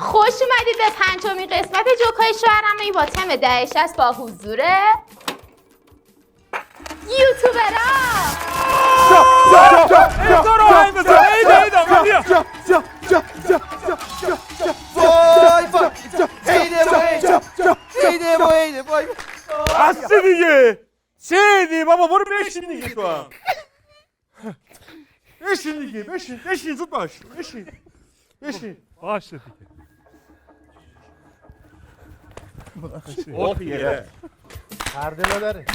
خوش اومدید به پنجمین قسمت جوکای شوهرمه با تم 1060 با حضور یوتیوبرها. بسته دیگه. چه دی بابا برو بشین دیگه تو هم. بشین دیگه بشین زود باش بشین باشه دیگه. اوکیه پرده نداره.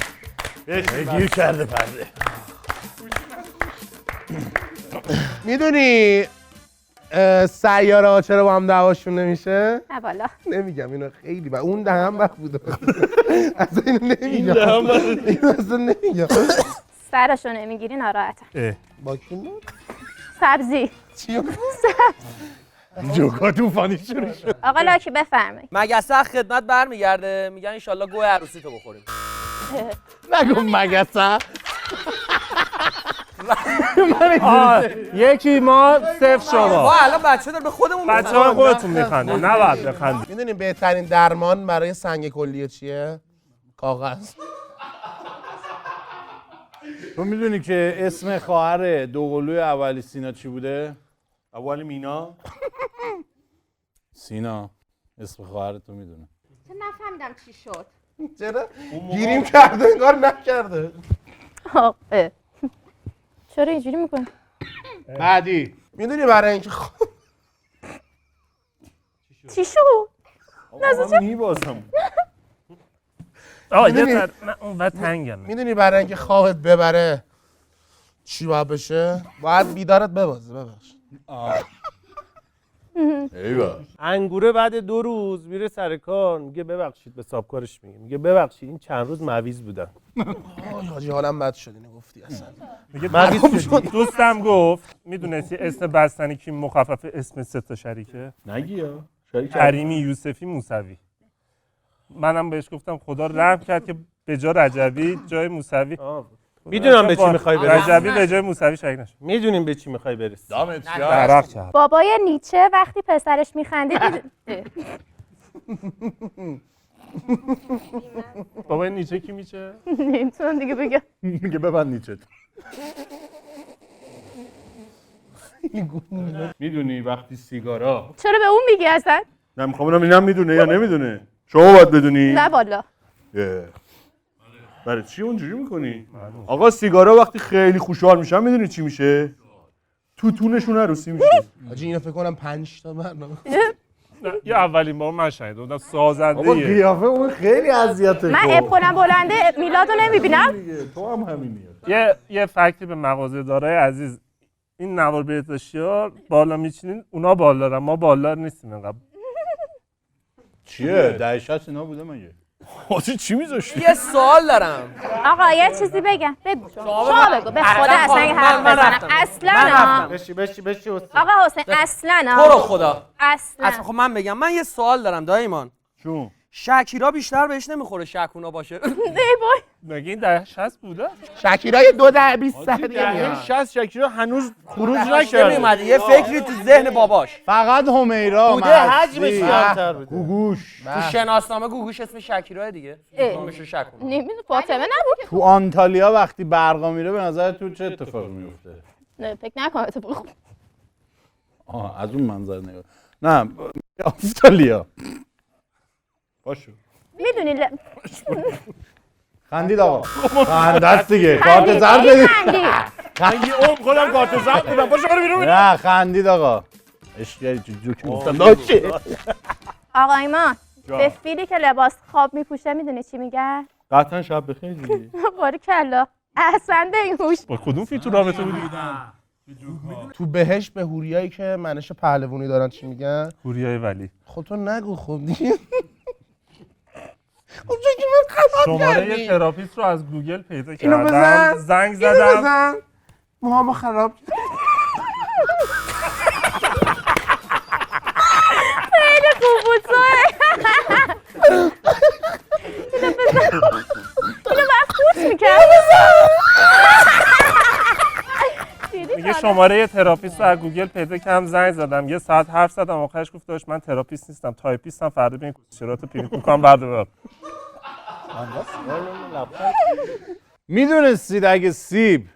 گیر کرده پرده. میدونی سیاره ها چرا با هم دعواشون نمیشه؟ نه والا نمیگم اینو خیلی و اون دهم وقت بوده. اصلا اینو نمیگم. اینو اصلا نمیگم. سرشو نمیگیری ناراحتم. با کی بود؟ سبزی. چی بود؟ جوکا توفانی شروع شد. آقا لاکی بفرمایید. مگسه خدمت برمیگرده میگن انشالله گوه عروسی تو بخوریم. نگو مگسه. یکی ما صفر شما. ما الان بچه دار به خودمون بچه ها خودتون میخندید نباید بخندید. میدونی بهترین درمان برای سنگ کلیه چیه؟ کاغذ. تو میدونی که اسم خواهر دوقلوی اولی سینا چی بوده؟ اولی مینا. سینا اسم خواهر تو میدونه. نفهمیدم چی شد. چرا؟ گیریم کرده انگار نکرده. چرا اینجوری میکنی؟ بعدی میدونی برای اینکه چی شد؟ من میبازم. آه یه تر من اون وقت تنگم. میدونی برای اینکه خواهت ببره چی باید بشه؟ باید بیدارت ببازه. ببخش. ایوه. انگوره بعد 2 روز میره سر کار میگه ببخشید به صاحبکارش میگه ببخشید این چند روز مویز بودم. حاجی حالم بد شد اینو گفتی اصلا. میگه مویز شد. دوستم گفت میدونستی اسم بستنی کی مخفف اسم 3 تا شریکه؟ نگی یا شریک کریمی یوسفی موسوی. منم بهش گفتم خدا رحم کرد که به جا رجبی جای موسوی. میدونم به چی میخوای برسی. رجبی به جای موسوی شریک نشد. میدونیم به چی میخوای برسی. دامت عرق کرد. بابای نیچه وقتی پسرش میخنده بابای نیچه کی میچه؟ نمیتونم دیگه بگم. میگه ببند نیچت. میدونی وقتی سیگارا چرا به اون میگی اصلا؟ نمیخوام ببینم اینم میدونه یا نمیدونه. شما باید بدونی. نه والا. برای چی اونجوری میکنی؟ آقا سیگارا وقتی خیلی خوشحال میشن میدونی چی میشه؟ توتونشون عروسی میشه. حاجی اینو فکر کنم 5 تا برنامه. یه اولین بار من شنیده بودم سازنده. بابا قیافه اون خیلی اذیته. من اپونم بلنده میلادو نمیبینم. تو هم همینی. یه فکتی به مغازه دارای عزیز. این نوار بهداشتی‌ها بالا میچینین اونا بالدارن ما بالدار نیستیم اینقدر. چیه؟ 1060 اینا بوده مگه؟ حاجی چی میذاشتی؟ یه سوال دارم. آقا یه چیزی بگم. بگو شما بگو. به خدا اصلا یه حرف بزنم. اصلا بشی آقا حسین اصلا تو رو خدا. اصلا خب من بگم من یه سوال دارم دایمان. چون شکیرا بیشتر بهش نمیخوره شکونا باشه. نه وای. مگه این 1060 بوده؟ شکیرای 2 در 20 دیگه میاد. 60 شکیرا هنوز خروج نمیومده نکرده. یه فکری تو ذهن باباش. فقط همیرا بوده حجمش کمتر بوده. گوگوش تو شناسنامه گوگوش اسم شکیرا دیگه. اسمش شکونا. نمیدونم فاطمه نبود. تو آنتالیا وقتی برقا میره به نظر تو چه اتفاقی میفته؟ نه فکر نکنم اتفاق. از اون منظر نگاه. نه آنتالیا. باشو. میدونی خندید آقا. خندست دیگه. کارت زرد بدید. خنگی اوم خودم کارت زرد بودم باشو برو بیرون. نه خندید آقا. اشکری جوک گفتم داشت. آقا ایمان به فیلی که لباس خواب میپوشه میدونی چی میگن؟ قطعا شب بخیر دیگه. باریکلا احسن به این هوش. با کدوم فیل تو رابطه بودی؟ تو بهشت به هوریایی که منش پهلوانی دارن چی میگن؟ هوریای ولی. خودتو نگو خب دیگه. خب چون که من خطاب شماره کردی. یه تراپیست رو از گوگل پیدا اینو کردم. بزن. زنگ اینو زدم. بزن. موهامو خراب کرد. خیلی خوب بود سوه. اینو بزن. اینو باید خورد میکرد. میگه شماره تراپیست رو از گوگل پیدا کردم، زنگ زدم، یه ساعت حرف زدم، آخرش گفت داشت من تراپیست نیستم، تایپیستم، فردا به این کوچرات پینگ میکنم بعد ببر. میدونستید اگه سیب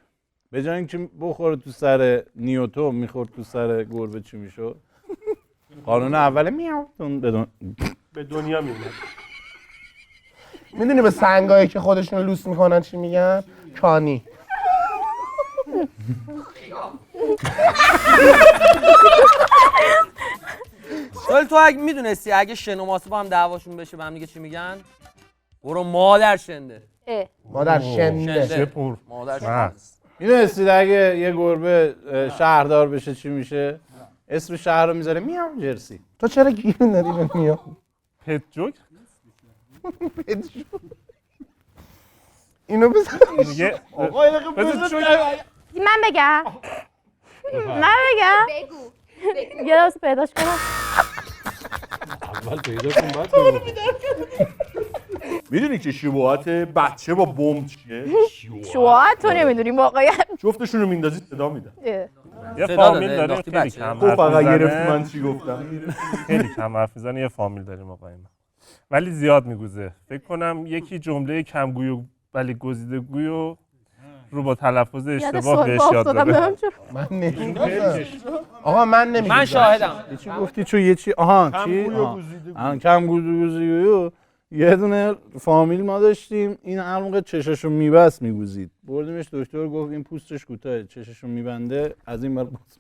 به جای اینکه بخوره تو سر نیوتو میخورد تو سر گربه چی میشد؟ قانون اول میاوتون به دنیا میاد. میدونی به سنگایی که خودشون لوس میکنن چی میگن؟ کانی. تو اگه میدونستی اگه شن و ماسه با هم دعواشون بشه به هم دیگه چی میگن؟ برو مادر شنده. مادر شنده. سپور. مادر شنده. میدونستید اگه یه گربه شهردار بشه چی میشه؟ اسم شهر رو میذاره میام جرسی. تو چرا گیر نداری به میام؟ پت جوک اینو بزن. میگه من بگم یه دست پیداش کنم. میدونی که شباهت بچه با بمب چیه؟ شوات تو نمیدونی واقعیت. جفتشون رو میندازی صدا میدن. یه صدا فامیل داده، داریم انداختی خیلی بچه. کم تو حرف فقط میزنه. گرفتی من چی گفتم. خیلی کم حرف میزنه. یه فامیل داریم آقای من، ولی زیاد میگوزه. فکر کنم یکی جمله کمگوی ولی گزیده گوی رو با تلفظ اشتباه بهش یاد داده. من نمیدونم. آقا من نمیدونم. من شاهدم. چی گفتی چون یه چی چی کم گوزیگویو یه دونه فامیل ما داشتیم، این هر موقع چشاشو میبست میگوزید، بردیمش دکتر گفت این پوستش کوتاه چشاشو میبنده از این بر پوست.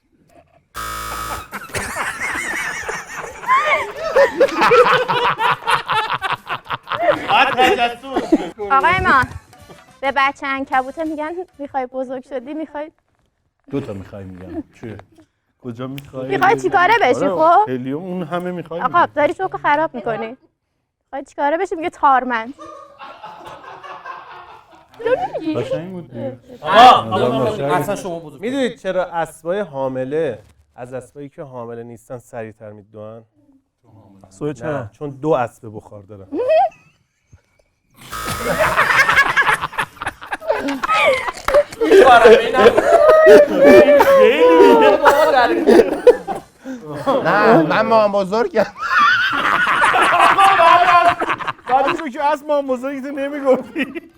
آقای ما به بچه عنکبوته میگن میخوای بزرگ شدی میخوای دوتا میخوای میگم چیه؟ کجا میخوای؟ میخوای چیکاره بشی؟ خب هلیوم اون همه میخوای. آقا داری شوکو خراب میکنی. میخوای چیکاره بشی؟ میگه تارمند. قشنگ بود دیگه. اصلا شما بزرگ. میدونید چرا اسبای حامله از اسبایی که حامله نیستن سریعتر میدوئن؟ سوی چرا؟ چون دو اسب بخار دارن. نه من مام بزرگم. بعدش که از ما بزرگی تو نمیگفتی.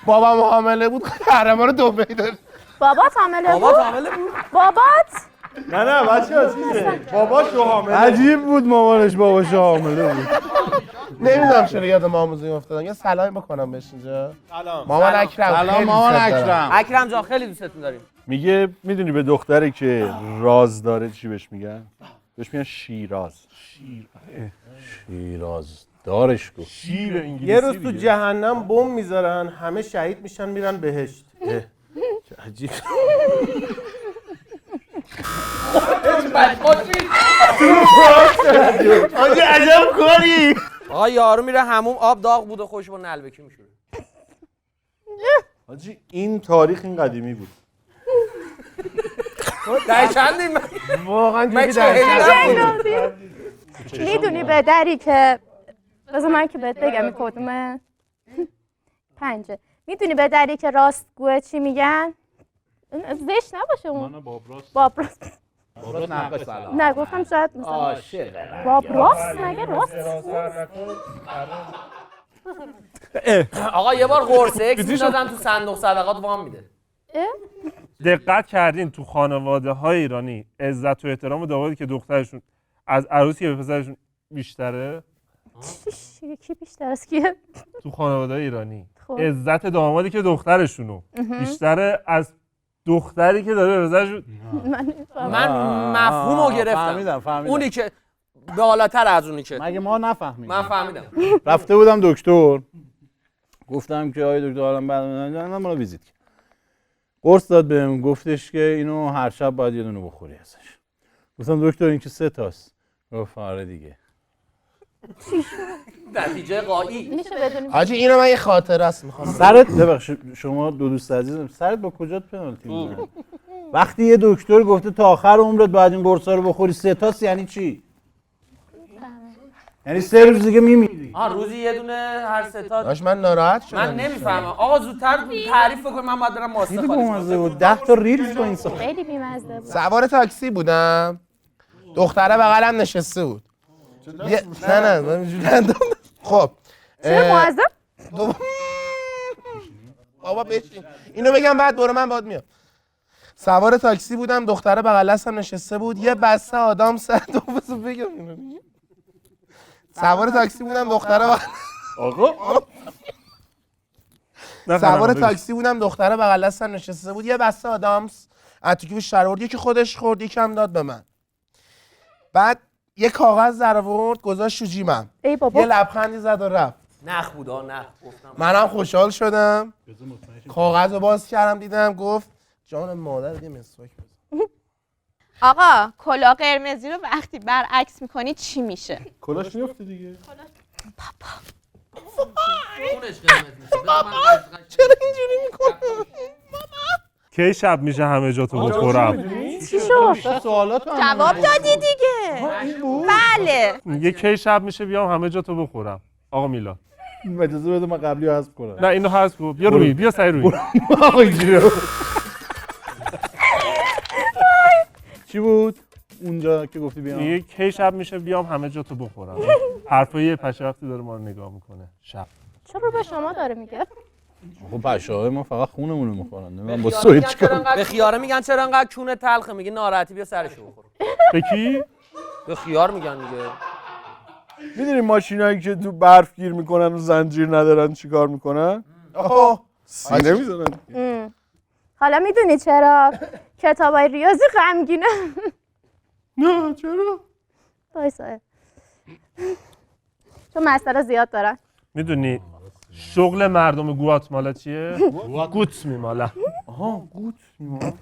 بابام حامله بود قهرمان رو دبی داد. بابات حامله بود؟ بابات؟ نه بچه‌ها چیزه. باباشو حامله. عجیب بود مامانش باباش حامله بود. نمیدونم چرا یاد مام بزرگم افتادم. یه سلامی بکنم بهش اینجا. مامان اکرم. سلام مامان اکرم. اکرم جان خیلی دوستتون داریم. میگه میدونی به دختری که راز داره چی بهش میگن؟ بهش میگن شیراز. شیراز دارش گفت. شیر انگلیسی یه روز تو دیگه. جهنم بمب میذارن، همه شهید میشن میرن بهشت. چه عجیب. آجی عجب کاری. آقا یارو میره هموم آب داغ بود و خوش با نلبکی میشوره. آجی این تاریخ این قدیمی بود. در چندیم؟ واقعا من دیگه در میدونی به دری که بذار من که بهت بگم این کدومه 5. میدونی به دری که راستگوه چی میگن؟ زشت نباشه اون. بابراست. نه گفتم شاید مثلا بابراست مگه راست؟ آقا یه بار قرص اکس میدادن تو صندوق صدقات وام میده. دقت کردین تو خانواده های ایرانی عزت و احترام و دعوتی که دخترشون از عروسی که به پسرشون بیشتره؟ کی بیشتر از کیه؟ تو خانواده ایرانی خب. عزت دامادی که دخترشونو بیشتره از دختری که داره به پسرشون. من مفهومو گرفتم. فهمیدم. اونی که بالاتر از اونی که مگه ما نفهمیدیم؟ من فهمیدم. رفته بودم دکتر، گفتم که آقای دکتر حالم بد میاد، من ویزیت کرد. قرص داد بهم، گفتش که اینو هر شب باید یه دونه بخوری ازش. گفتم دکتر این که 3 تاست. گفت آره دیگه. نتیجه قایی. میشه بدونیم حاجی اینو من یه خاطره است میخوام. سرت ببخشید شما دو دوست عزیزم، سرت با کجات پنالتی میزنه؟ وقتی یه دکتر گفته تا آخر عمرت باید این قرصا رو بخوری 3 تاست یعنی چی؟ یعنی 3 روز دیگه میمیری. روزی یه دونه هر سه تا. داش من ناراحت شدم. من نمیفهمم آقا زودتر تعریف بکن من باید برم ماسته خیلی خالی بامزه بود. 10 تا ریلز با این سال. خیلی بی‌مزه بود. سوار تاکسی بودم، دختره بغلم نشسته بود. نه من اینجوری اندام. خب چرا معذب؟ بابا بشین اینو بگم بعد برو من باد میام. سوار تاکسی بودم، دختره بغل دستم نشسته بود، یه بسته آدم بگم اینو. سوار تاکسی بودم، دختره سوار تاکسی بودم، دختره بغل دستم نشسته بود، یه بسته آدامس از تو کیفش در آورد، یکی خودش خورد، یکم داد به من. بعد یه کاغذ در آورد گذاشت تو جیبم. ای بابا. یه لبخندی زد و رفت. نخ بود نخ گفتم. منم خوشحال شدم. کاغذ رو باز کردم دیدم گفت جان مادر یه مسواک بزن. آقا کلاه قرمزی رو وقتی برعکس میکنی چی میشه؟ کلاش میفته دیگه. چرا اینجوری میکنه؟ کی شب میشه همه جا تو بخورم؟ چی شد؟ سوالات جواب دادی دیگه. بله. یه کی شب میشه بیام همه جا تو بخورم. آقا میلاد اجازه بده من قبلی رو حذف کنم. نه اینو حذف کن. بیا روی بیا سعی روی. آقا اینجوری. چی بود اونجا که گفتی بیام؟ یه کی شب میشه بیام همه جا تو بخورم. حرفای پشه وقتی داره ما رو نگاه میکنه شب. چرا به شما داره میگه؟ خب پشه‌های ما فقط خونمون رو میخورن. من با سویچ چیکار؟ به خیاره میگن چرا انقدر کونه تلخه میگه ناراحتی بیا سرشو بخور. به کی؟ به خیار میگن دیگه. میدونی ماشینایی که تو برف گیر میکنن و زنجیر ندارن چیکار میکنن؟ سینه میزنن. حالا میدونی چرا کتابای ریاضی غمگینه؟ نه چرا؟ بایسته چون مسئله زیاد دارن. میدونی شغل مردم گواتمالا چیه؟ گوت میمالن. گوت میمالن.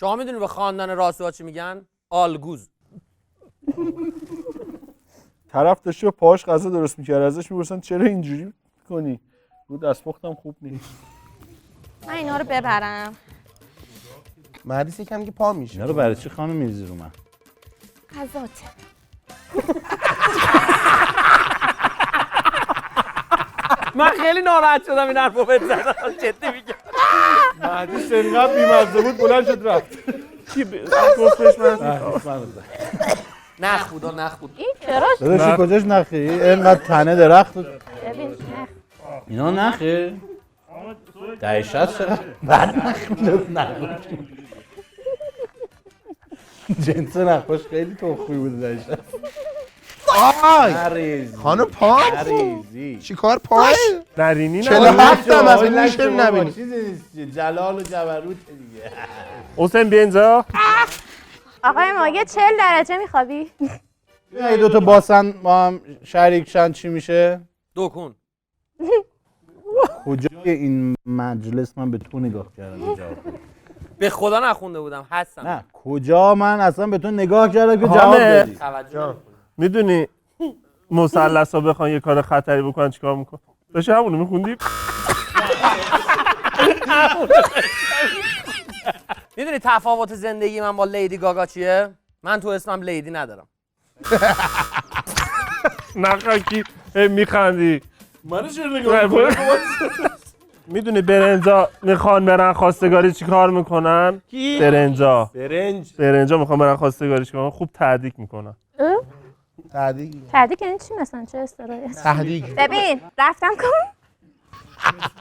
شما میدونی به خاندان راسوها چی میگن؟ آلگوز. طرف داشته پاش غذا درست میکرد ازش میپرسن چرا اینجوری کنی؟ رو دستپختم خوب نیست. من اینا رو ببرم. مهدیس یکم که پا میشه. اینا رو برای چی خانم میریزی رو من؟ غذاته. من خیلی ناراحت شدم این حرفو بزنم. جدی میگم. مهدیس انقدر بیمزه بود بلند شد رفت. کی گفتش من؟ نخ بود. این چرا؟ داداش کجاش نخی؟ اینقدر تنه درخت. ببین نه. اینا نخه؟ دهشت چقدر بعد نخ میداد نخوش. جنس نخوش خیلی تخمی بود دهشت. آی خانم پا ریزی چیکار پاش؟ نرینی 47 هم از این میشه نبینی. چیزی نیست جلال و جبروت دیگه. حسین بیا اینجا. آقای ماگه 40 درجه میخوابی؟ اگه دوتا باسن با هم شریک شن چی میشه؟ دوکون. کجای این مجلس من به تو نگاه کردم جواب به خدا نخونده بودم هستم. نه کجا من اصلا به تو نگاه کردم که جواب دادی. توجه. میدونی مثلثا بخوان یه کار خطری بکنن چیکار میکن؟ داشتی همونو میخوندی؟ میدونی تفاوت زندگی من با لیدی گاگا چیه؟ من تو اسمم لیدی ندارم. نخاکی میخندی. منو چرا نگاه میدونی برنجا میخوان برن خواستگاری چیکار میکنن؟ کی؟ برنجا میخوان برن خواستگاری چیکار میکنن؟ خوب تهدیگ میکنن. تهدیگ یعنی چی مثلا چه اصطلاحی؟ تهدیگ. ببین رفتم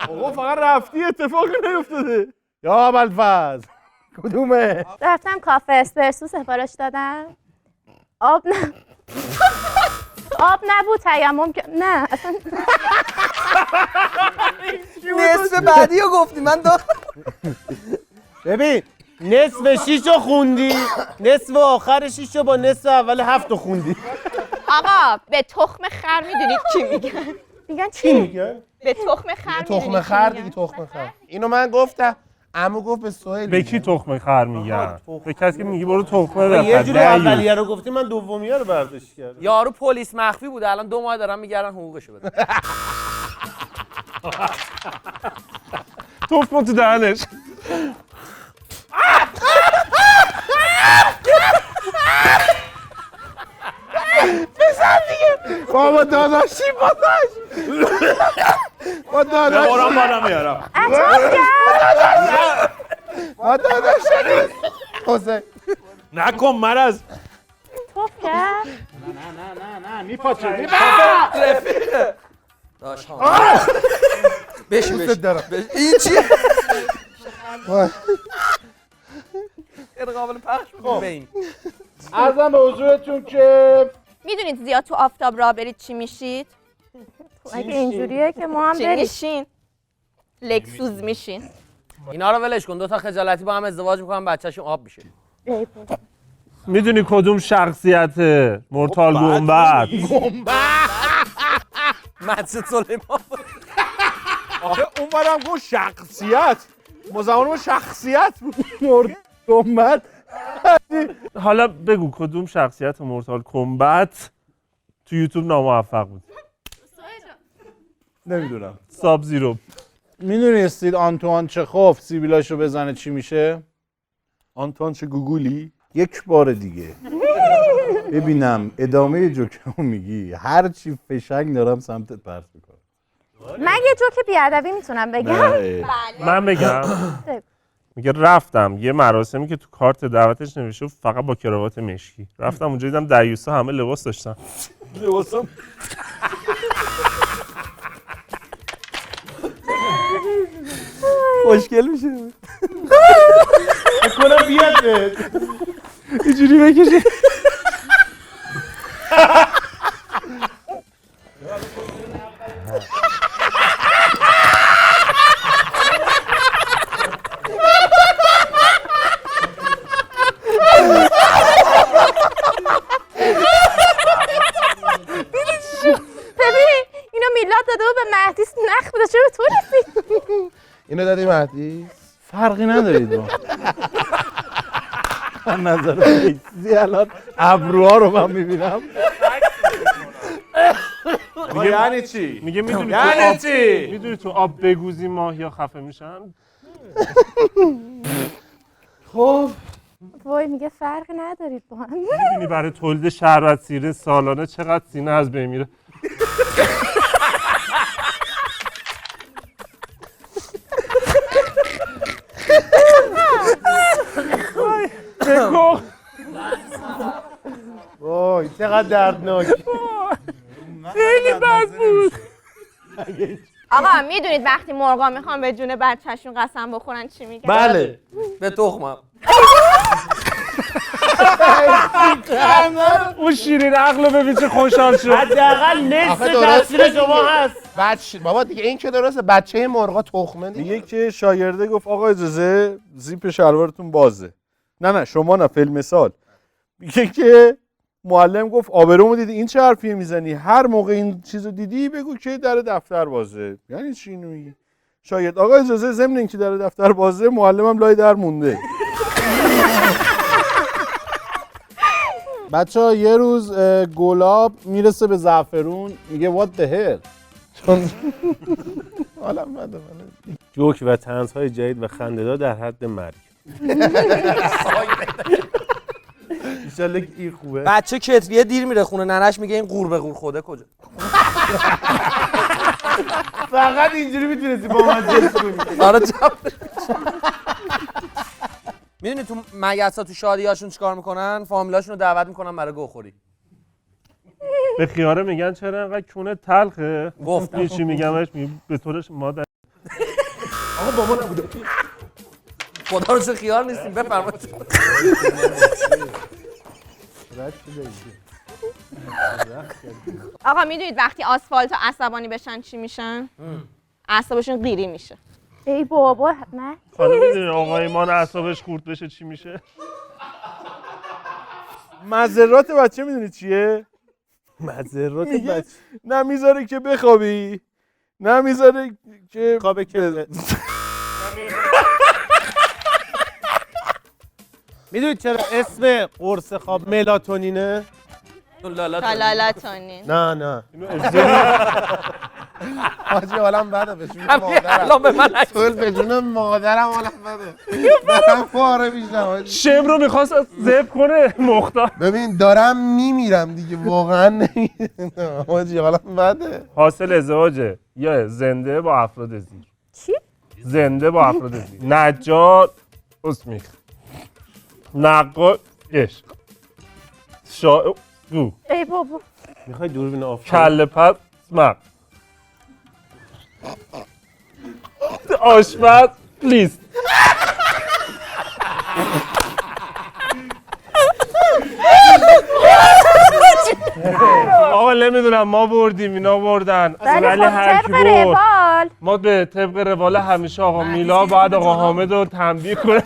آقا فقط رفتی اتفاقی نیفتاده. یا ابوالفضل کدومه؟ رفتم کافه اسپرسو سفارش دادم. آب نبود تیمم نه اصلا. نصف بعدی رو گفتی من ببین نصف 6 رو خوندی، نصف آخر 6 رو با نصف اول 7 رو خوندی. آقا به تخم خر میدونید چی میگن؟ میگن چی؟ به تخم خر تخم خر دیگه تخم خر. اینو من گفتم. عمو گفت به سهیل. به کی تخم خر میگن؟ به کسی که میگی برو تخمه بخر. یه جوری اولیه رو گفتی من دومیه رو برداشت کردم. یارو پلیس مخفی بوده الان 2 ماه دارن میگردن حقوقشو بده. تخم تو دهنش. بزن بابا داداشی باداش با داداش قرآن بالا میارم با داداش حسین نکن مرض توف کرد نه میپاچه داش بشین این چیه؟ این قابل پخش بود به این عرضم به حضورتون که میدونید زیاد تو آفتاب راه برید چی میشید؟ اگه اینجوریه که ما هم چی بریم میشین؟ لکسوز میشین. اینا رو ولش کن، 2 تا خجالتی با هم ازدواج میکنن بچه‌شون آب میشه. ای بابا. میدونی کدوم شخصیت مرتال گنبد مسجد سلیمان آخه اون برم گفت شخصیت ما زمان ما شخصیت بود گنبد حالا بگو کدوم شخصیت مرتال گنبد تو یوتیوب ناموفق بود؟ نمیدونم ساب زیرو. میدونستید آنتوان چخوف سیبیلاشو بزنه چی میشه؟ آنتوان چه گوگولی؟ یک بار دیگه ببینم ادامه جوکمو میگی هر چی فشنگ دارم سمتت پرت میکنم. من یه جوک بیادبی میتونم بگم من بگم میگه رفتم یه مراسمی که تو کارت دعوتش نوشته بود فقط با کراوات مشکی، رفتم اونجا دیدم دریوسا همه لباس داشتن. لباسم خوشگل میشه کنم بیاد بهت اینجوری بکشه. ببین اینو میلاد داده بود به مهدی نخ بوده چرا به تو رسید؟ اینو دادی مهدی؟ فرقی ندارید با من نظر فیزی الان ابروها رو من میبینم. یعنی چی؟ میگه میدونی یعنی چی؟ میدونی تو آب بگوزی ماهیا خفه میشن؟ خب وای میگه فرقی ندارید با هم. میدونی برای تولید شربت سیره سالانه چقدر سینه از بین میره؟ بگو وای چقدر دردناک. خیلی بد بود. آقا میدونید وقتی مرغا میخوان به جون بچه‌شون قسم بخورن چی میگن؟ بله به تخمم. اون شیرین عقل رو ببین چه خوشحال شد. حداقل نصف آخه درسته تفسیر شما هست. بابا دیگه این که درسته بچه مرغا تخمه دیگه. میگه که شاگرده گفت آقا اجازه زیپ شلوارتون بازه. نه شما نه فیلم مثال. میگه که معلم گفت آبرومو دیدی این چه حرفی میزنی هر موقع این چیزو دیدی بگو که در دفتر بازه. یعنی چی اینو میگی؟ شاگرد آقا اجازه ضمن اینکه در دفتر بازه معلمم لای در مونده. بچه ها یه روز گلاب میرسه به زعفرون میگه what the hell حالم بده من. جوک و طنزهای جدید و خنده‌دار در حد مرگ. انشالله که این خوبه. بچه کتریه دیر میره خونه ننش میگه این قور به قور خوده کجا؟ فقط اینجوری میتونستی با من جنس کنی. آره جب. میدونی تو مگسا تو شادیاشون چیکار میکنن؟ فامیلاشون رو دعوت میکنن برای گوخوری. به خیاره میگن چرا انقدر کونه تلخه؟ گفتم. یه چی میگمش میگه به طورش مادر. آقا با ما نبوده. خدا رو چه خیار نیستیم بفرمایید. آقا میدونید وقتی آسفالت عصبانی بشن چی میشن؟ اعصابشون قیری میشه. ای بابا نه حالا میدونی آقا ایمان اعصابش خورد بشه چی میشه؟ مذرات بچه میدونی چیه؟ مذرات میگه بچه. نه میذاره که بخوابی نه میذاره که خوابه که میدونید چرا اسم قرص خواب ملاتونینه؟ تالالاتونین. نه اینو افزایی حاجی حالم بده به جون همین مادرم الان به من عکس سول به جون مادرم حالم بده دارم پاره میشم حاجی. شم رو میخواست زب کنه مختار. ببین دارم میمیرم دیگه واقعا نمیدونم حاجی حالم بده. حاصل ازدواجه یا زنده با افراد زیر. چی؟ زنده با افراد زیر. نجار اسمیخ، نقاش عشق، شاعر گو، ای بابا میخوای دوربین آف کنی؟ کله پس مق، آشپز لیست. آقا نمیدونم ما بردیم اینا بردن ولی ولی خب هر کی طبق برد روال ما به طبق روال همیشه آقا میلا بعد آقا حامد رو تنبیه کنه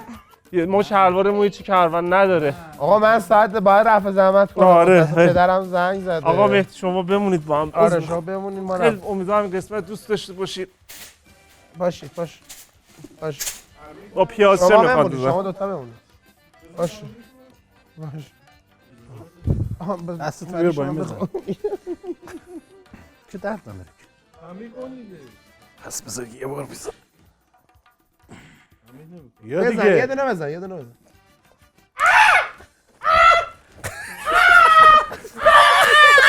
ما شلوارمون هیچی کروان نداره. آقا من ساعت باید رفع زحمت کنم آره. دست پدرم زنگ زده. آقا مهدی شما بمونید با هم. آره شما بمونید ما خیلی امیدوارم قسمت دوست داشته باشید. باشید باش با پیاز چه شما میخواد بمونید شما دوتا بمونید باشه دستتو بیار با این بزن. که درد نداره پس بذار یه بار بزن. یا بزن دیگه یه دونه بزن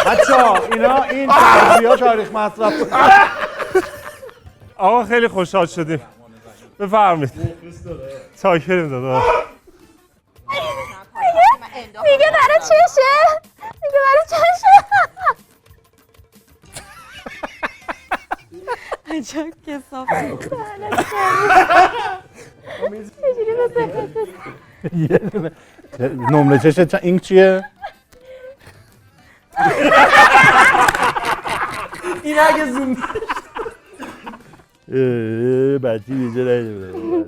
بچه‌ها اینا این تربیه تاریخ مصرف. آقا خیلی خوشحال شدیم. بفرمایید. چاکریم دادا. دیگه برای چشه؟ دیگه برای چشه؟ عجب کسافت. نمره چشه این چیه؟ این اگه زوم بچی بیجه نگه